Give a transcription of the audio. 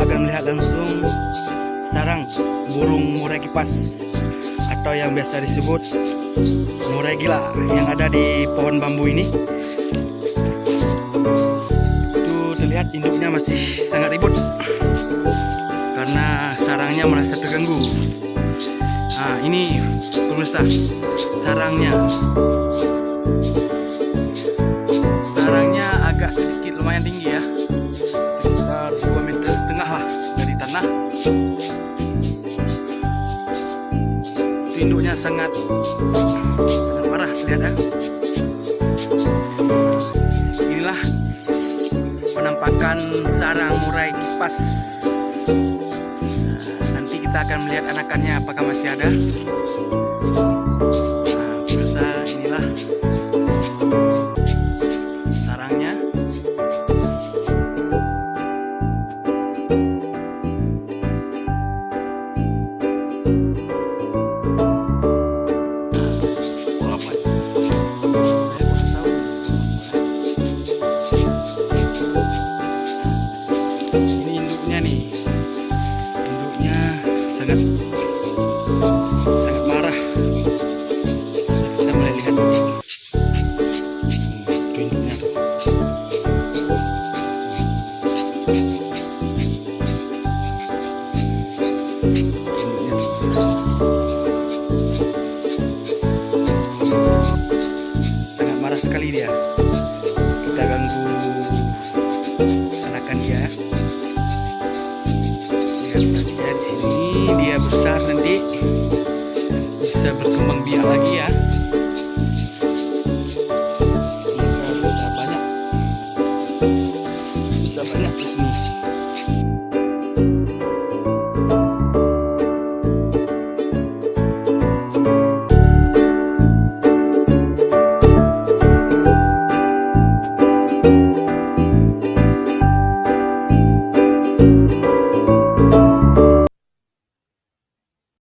akan melihat langsung sarang burung murai kipas atau yang biasa disebut murai gila yang ada di pohon bambu ini. Itu terlihat induknya masih sangat ribut karena sarangnya merasa terganggu. Nah, ini pemirsa sarangnya. Sarangnya agak sedikit lumayan tinggi ya, sekitar 2,5 meter lah dari tanah. Induknya sangat marah terlihat ya. Inilah penampakan sarang murai kipas. Nanti kita akan melihat anakannya apakah masih ada. Nah, pemirsa, inilah sarangnya. Ini induknya nih, induknya sangat marah. Kita mulai lihat itu induknya tuh. Sangat marah sekali dia. Kita ganggu anakan dia. Lihat dia di sini, dia besar nanti bisa berkembang biak lagi ya. Udah banyak, bisa banyak di sini.